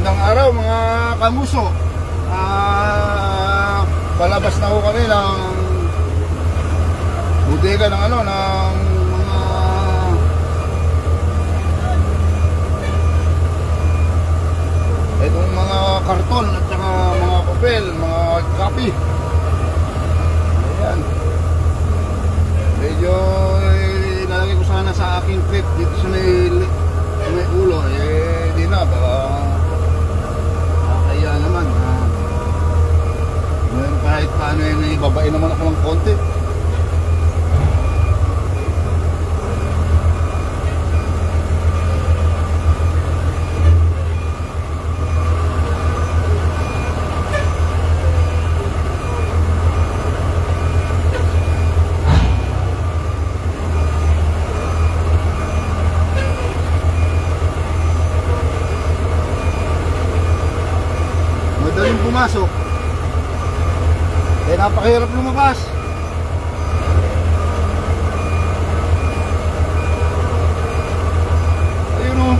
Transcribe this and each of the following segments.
Magandang araw mga kamuso. Palabas na ho kami ng bodega ng ng mga itong mga karton at saka mga papel, mga copy. Ayan. Medyo nalagay ko sana sa aking clip dito sa may ulo. Di na, baka kaya naman kahit paano ibabain naman ako ng konti. Madaling pumasok, napakahirap lumabas. Ayun o.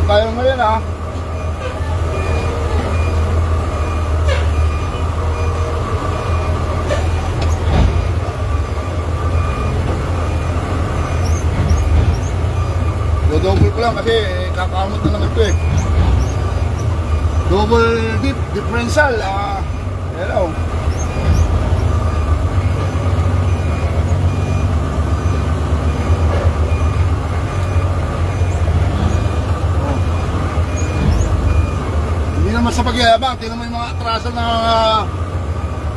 Kaya mo yan Dodouble ko lang kasi kakamot na lang ito Double dip differential. Hello. Naman sa pagyayabang, tingnan mo yung mga atrasan na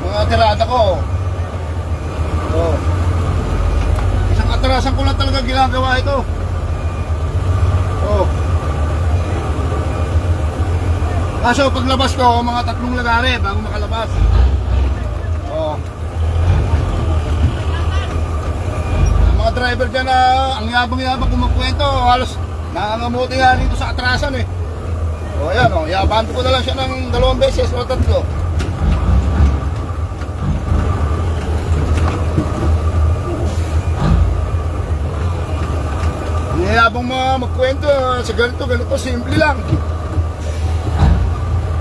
mga tirada ko. Isang atrasan ko lang talaga ginagawa ito. Kaso paglabas ko, mga 3 lagari bago makalabas. Ang mga driver dyan na ang yabang-yabang kung magkwento, halos nangangamuti nga dito sa atrasan ayan yabanto ko na lang siya ng 2 beses o 3. Niyabang magkwento sa ganito, simple lang.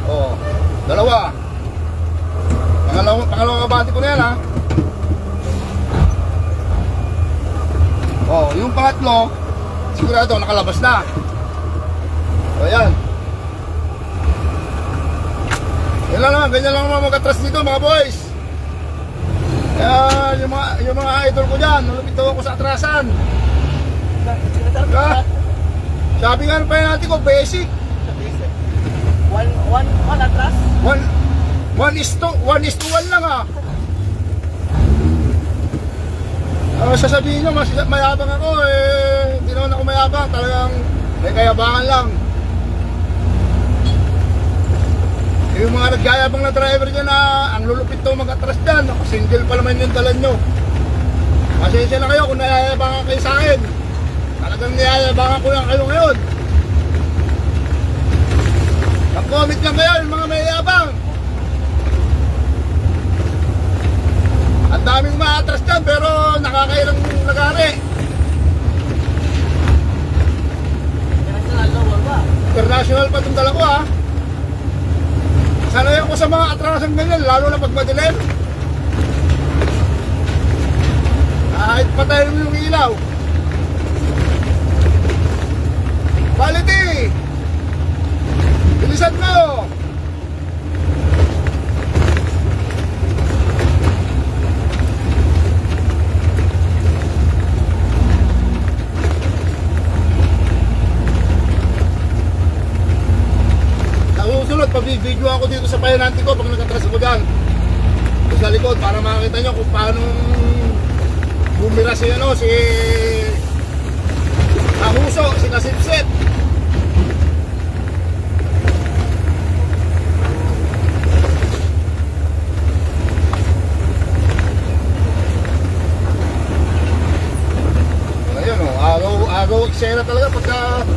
2. Pangalawang abante ko na yan yung pangatlo, sigurado nakalabas na. Ayan. Yan lang naman, ganyan lang naman mag-atras dito mga boys. Kaya yung mga idol ko dyan, nalupito ako sa atrasan. Sabi nga pa natin ko, basic. One atras? 1:1 lang sasabihin nyo, mayabang ako hindi naman ako mayabang, talagang may kayabangan lang. Yung mga nagyayabang na driver dyan ang lulupit to mag-atras dyan, single pa naman yung dalan nyo. Pasensya na kayo kung nayayabangan kayo sa akin. Talagang nayayabangan ko lang kayo ngayon. international pa itong dala ko ha. Sanay ako sa mga atrasan ganyan, lalo na pag madilim. Kahit patayin mo yung ilaw. Quality! Bilisan mo! Susunod, pag-video ako dito sa pahinanti ko pag nag-atras ako dyan sa likod para makakita nyo kung paano bumira si ano, si Kahuso, si Kasipsit. Ayun o, agaw eksena talaga pagka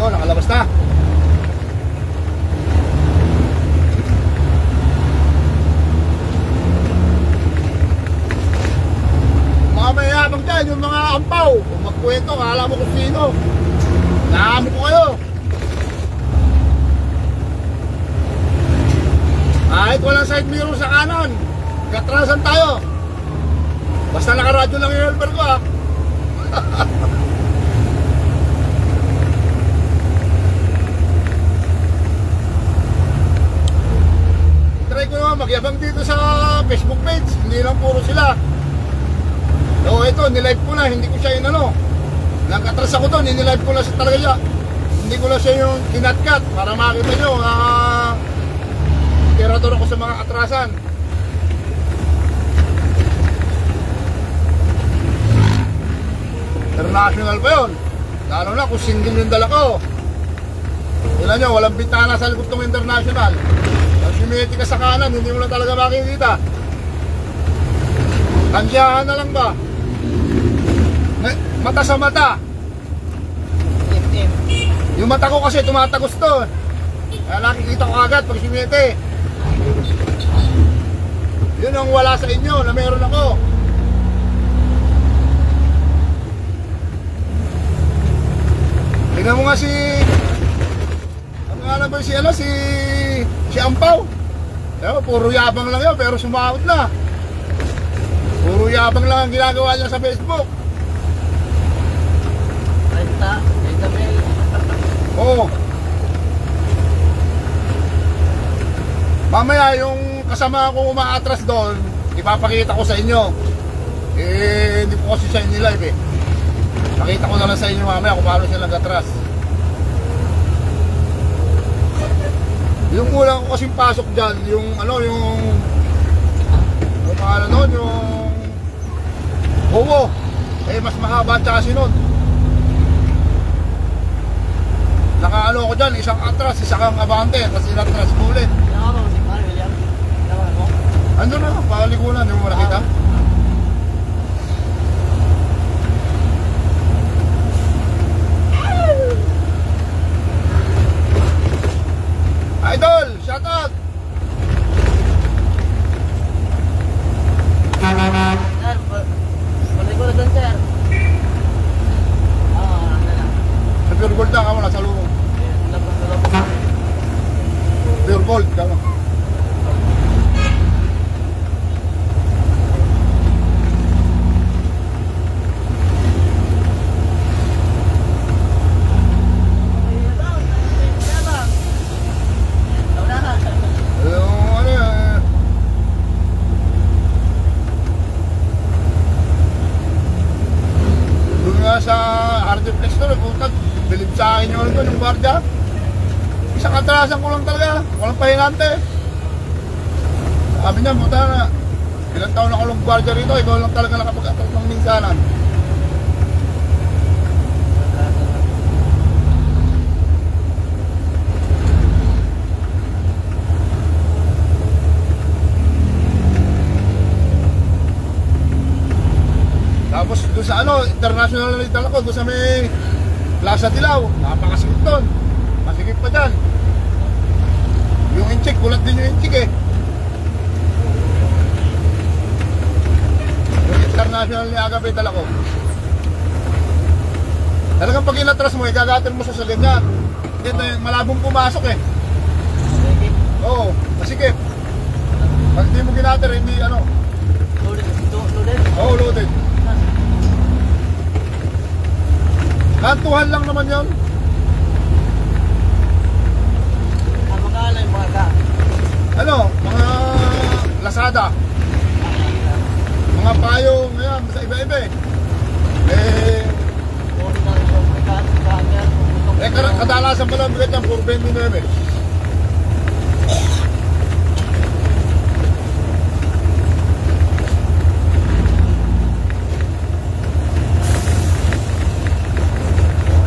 yun, nakalabas na. Mga mayabang dyan, yung mga ampaw kung magkwento, kala mo kung sino. Naamo ko kayo. Kahit walang side mirror sa kanan, katrasan tayo. Basta nakaradyo lang yung helper ko ha. Try ko naman magyabang dito sa Facebook page. Hindi lang puro sila. So ito, nilive ko na. Hindi ko siya inano. Nagkatras ako doon. Nilive ko na siya talaga siya. Hindi ko na siya yung kinatkat para makita nyo. Tirador ako sa mga atrasan. International pa yun. Lalo na kung single yung dala ko. Tignan nyo, walang bintana sa likod ng international. Sumiti ka sa kanan, hindi mo lang talaga makikita. Tansyahan na lang ba? Mata sa mata. Yung mata ko kasi tumatagos to. Kaya nakikita ko agad pag sumiti. Yun ang wala sa inyo na meron ako. Tingnan mo nga si ano nga ba si Ampaw. Puro yabang lang yun pero sumahot na. Puro yabang lang ang ginagawa niya sa Facebook. Renta bill. Oo. Mamaya yung kasama ko umaatras doon, ipapakita ko sa inyo. Hindi po kasi siya in-live eh. Pakita ko na lang sa inyo mamaya kung paano sila nag-atras. Yung ulang ko kasing pasok dyan, yung ano, yung pangalan nun, yung Howo. Eh mas mahaba ang chassis nun. Nakaano ko dyan, isang atras, isang abante, tapos inatras ko ulit. Ano na, paligunan, hindi mo nakita? Idol, shout out! Sir, balik ko na doon, sir. Sa Pure Gold na ka mo, nasa lubong. Pure Gold, ka mo. Sa Hardiplex to, bilib sa akin yung ano, yung guardia. Isang atrasan ko lang talaga, walang pahinante. Sabi niya, buta na, ilang taon ako lang guardia rito, ikaw lang talaga nakapag-atras ng minsanan. Tapos doon sa ano, international na dala ko, doon sa may Plaza Dilaw, napakasikip doon. Masikip pa dyan. Yung inchik, kulat din yung inchik eh. national ni Agape dala ko. Talagang pag inatras mo, gagatin mo sa ganyan. Ito yung malabong pumasok eh. Oo, masikip. Pag hindi mo ginater, hindi ano. Loaded? Oo, loaded. Kantuhan lang naman yun. Magkala yung mga Ano, mga Lazada. Mga payong, ayan, sa iba-iba eh. Kadalasan pala ang bigat yan, 429.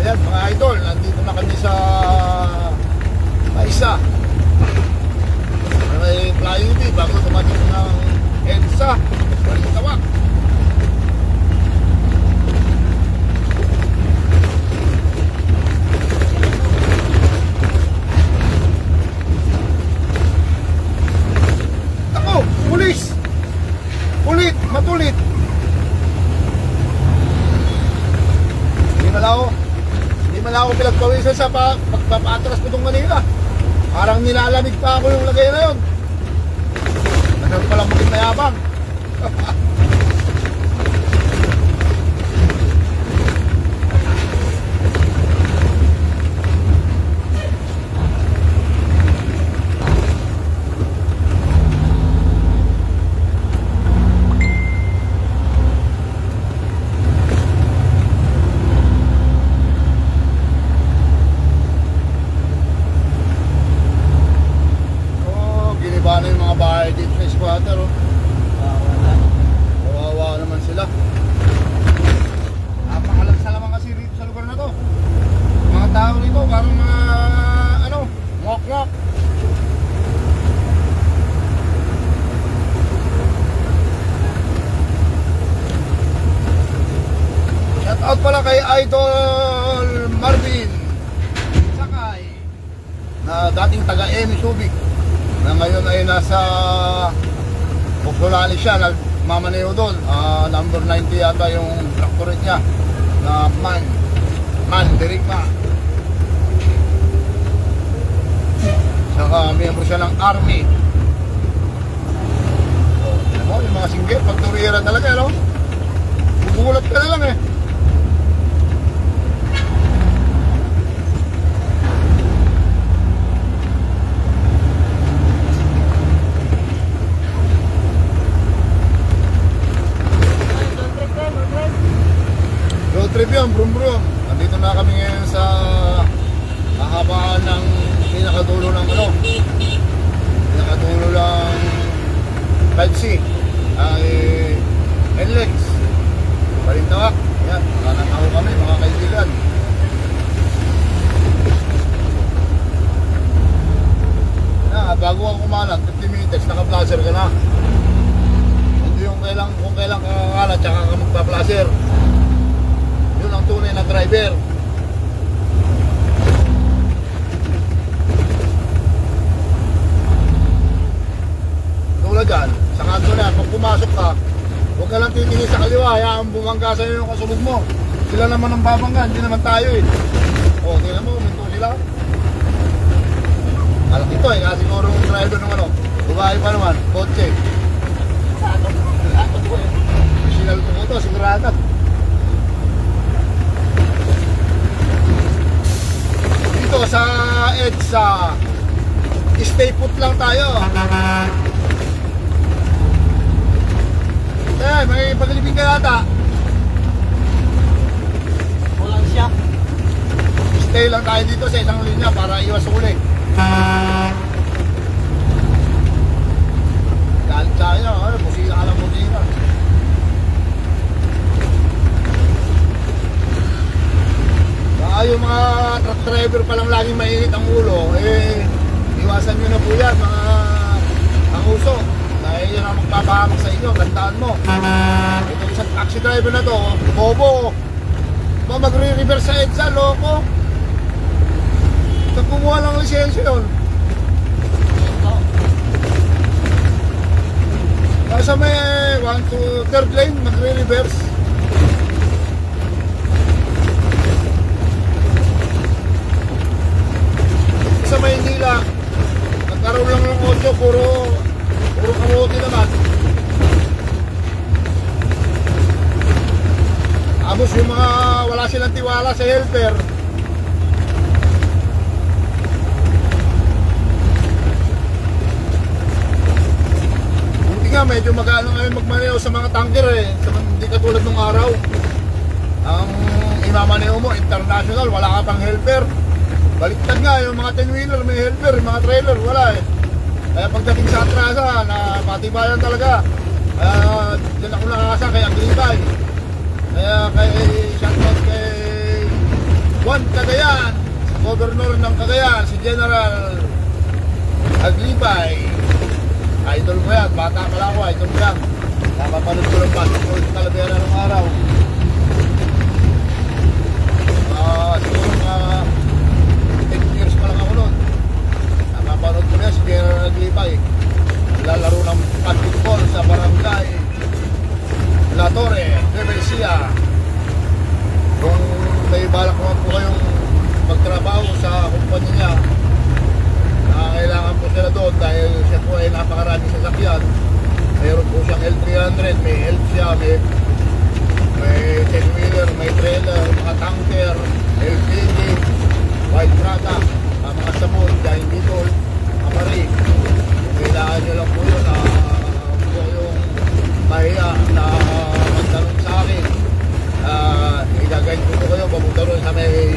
Ayan, mga idol, nandito na kami sa Maisa. May flying bee bago tumating ng EDSA. Balintawak. Ako, pulis! Ulit, matulit! Hindi mala ako pinagpawisan sa pagpapatras ko itong Manila. Parang nilalamig pa ako yung lagay na yun. Nagkaroon palang maging mayabang. Paano yung mga bahay dito sa squatter, oh. Kawawa naman sila. Napakalagsa naman kasi rito sa lugar na to. Mga tao rito, parang mga ano, ngok-ngok. Shout out pala kay Idol Marvin Sakay, na dating taga-Emi Subic, na ngayon ay nasa Populani siya, nagmamaneho doon. Number 90 yata yung tractorate niya na Dirigma. Saka miyembro siya ng army. Alam mo, yung mga singgit, pag turira talaga, no? Bubulat ka na lang eh. Trip yun, brum-brum. Nandito na kami ngayon sa kahabaan ng pinakadulo ng ano, pinakadulo ng 5C ay NLEX Balintawak. Yan, nakakatawa kami mga kaibigan. Bago ako kumalat, 50 minutes, naka-placer ka na. Hindi yung kung kailang kakakalat, tsaka ka magpa-placer. Yun ang tunay na driver. Tulad yan, sa kanto na, pag pumasok ka, huwag ka lang titingin sa kaliwa, hayaan bumangga sa iyo yung kasunod mo. Sila naman ang babangga, hindi naman tayo eh. O, tingnan mo, minto sila. Alam ito eh, kasi siguro yung driver ng ano, bubahay pa naman, kotse. Sinal ko ito, sigurado. Sa EDSA, stay put lang tayo. May paglibing ka yata. Walang siya. Stay lang tayo dito sa isang linya para iwas uli. Galit tayo, musika ka lang musika. Yung mga truck driver palang laging mainit ang ulo, iwasan nyo na po yan, mga uso. Dahil yun ang magpapahamak sa inyo, gandaan mo. Ito isang taxi driver na to, bobo. Magre-reverse sa EDSA, loko. Saan kumuha ng lisensya yun? Kasi may 1 to 3rd lane, magre-reverse. Sa Maynila, nagkaroon lang ng 8, puro kamote naman. Tapos yung mga wala silang tiwala sa helper, buti nga medyo mag-ano ngayon magmaneho sa mga tanker hindi katulad nung araw. Ang imamaneo mo international, wala ka pang helper. Baliktad nga, yung mga 10-wheeler may helper, yung mga trailer wala Kaya pagdating sa atrasa, na patibayan talaga. Kaya dyan ako nakakasakay, ang Glibay. Kaya shoutout kay Juan Cagayan, Governor ng Cagayan, si General Aglibay. Idol ko yan, bata pala ako, idol ko yan. Napapanood ko ng basketball sa Talavera ng araw. Siguro mga 10 years pa lang ako noon. Napapanood ko niya si General Aglibay. Lalaro ng basketball sa barangay La Torre, Nueva Ecija. Kung may balak naman po kayong magtrabaho sa kumpanya niya, kailangan po sila doon dahil siya po ay napakaraming sasakyan. Mayroon po siyang L300, may L siya, may 10-wheeler, may trailer, mga tanker, LPG, white product, mga sabon, giant beetle, amari. Kailangan nyo lang po yun po yung mahiya na magtanong sa akin. Igagayin ko kayo, pamunta rin sa may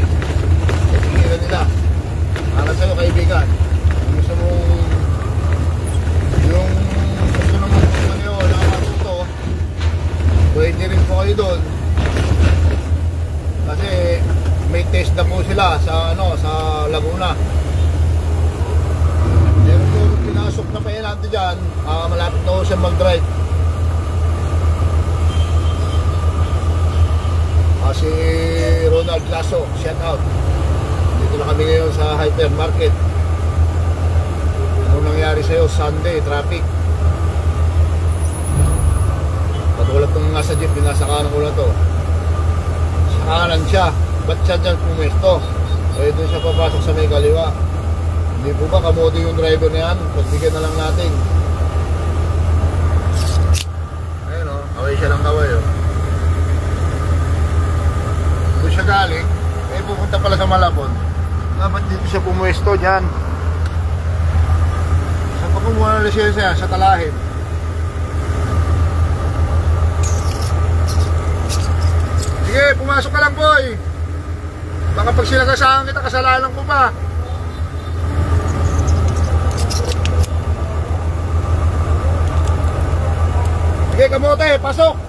tingin nila. Para sa'yo kaibigan, gusto mong maneho na matuto, pwede rin po kayo doon. Kasi may test na po sila sa Laguna. Meron po pinasok na pahinante dyan, malapit na po siya mag-drive. Si Ronald Lasso, shout out. Dito na kami ngayon sa hypermarket. Ano nangyari sa'yo? Sunday, traffic. Patulad nung nasa jeep, binasakanan ko na to. Sa kanan siya. Ba't siya dyan pumesto? Eh doon siya papasok sa may kaliwa. Hindi po ba kamote yung driver na yan? Pagbigyan na lang natin. Ayun o, kaway siya ng kaway o. Doon siya galing, eh pupunta pala sa Malabon. Dapat dito siya pumuesto dyan. Saan pa kumuha ng lisensya? Sa Talahib. Sige, pumasok ka lang boy. Baka pag sinagasahan kita, kasalanan ko pa. Sige kamote, pasok.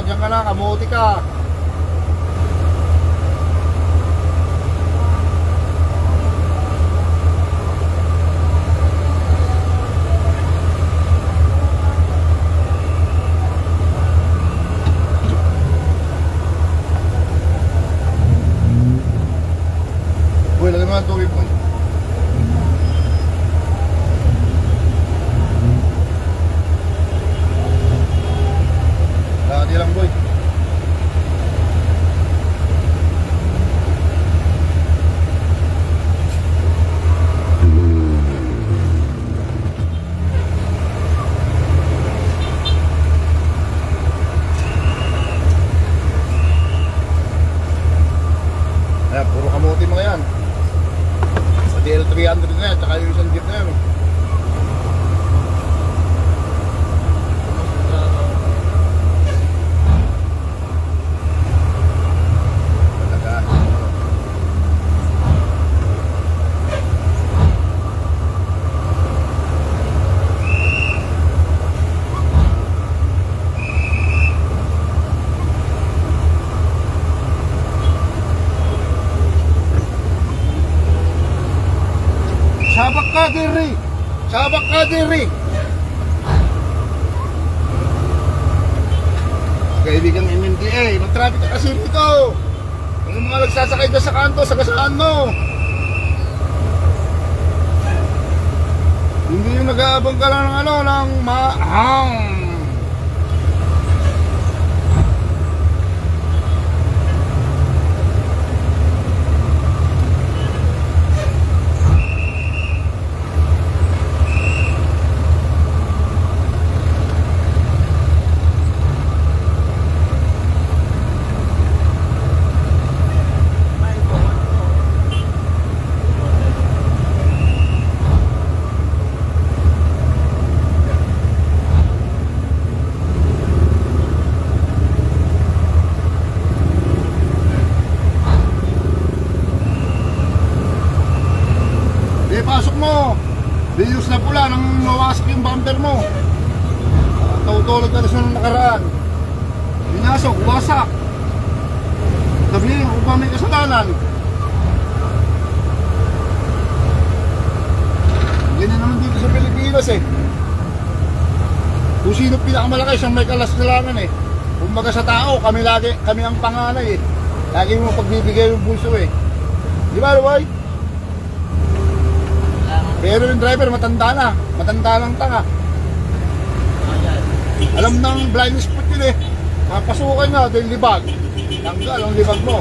Diyan ka na, kamote ka. Uy, lagay mo ang tubig mo. Lagi lang boy. Sabak ka diri. Kaibigang MMDA, mag-traffic ka kasi rito. Yung mga nagsasakay dyan sa kanto, sagasaan mo. Hindi yung nag-aabang ka lang ng ano, ng mahang. Pasok mo. Biyos na pula nang mawasak yung bumper mo. Tautulog ka na sa nakaraan. Binasok, wasak. Sabihin kung pa may kasalanan. Ganyan naman dito sa Pilipinas eh. Kung sino pinakamalaki siyang may kasalanan eh. Kumbaga sa tao, kami ang panganay eh. Lagi mo pagbibigay yung bulso eh. Di ba, Luway? Pero yung driver matanda na. Matanda lang tanga. Alam ng blind spot yun eh. Papasukan nga dahil libag. Tanggal ang libag mo.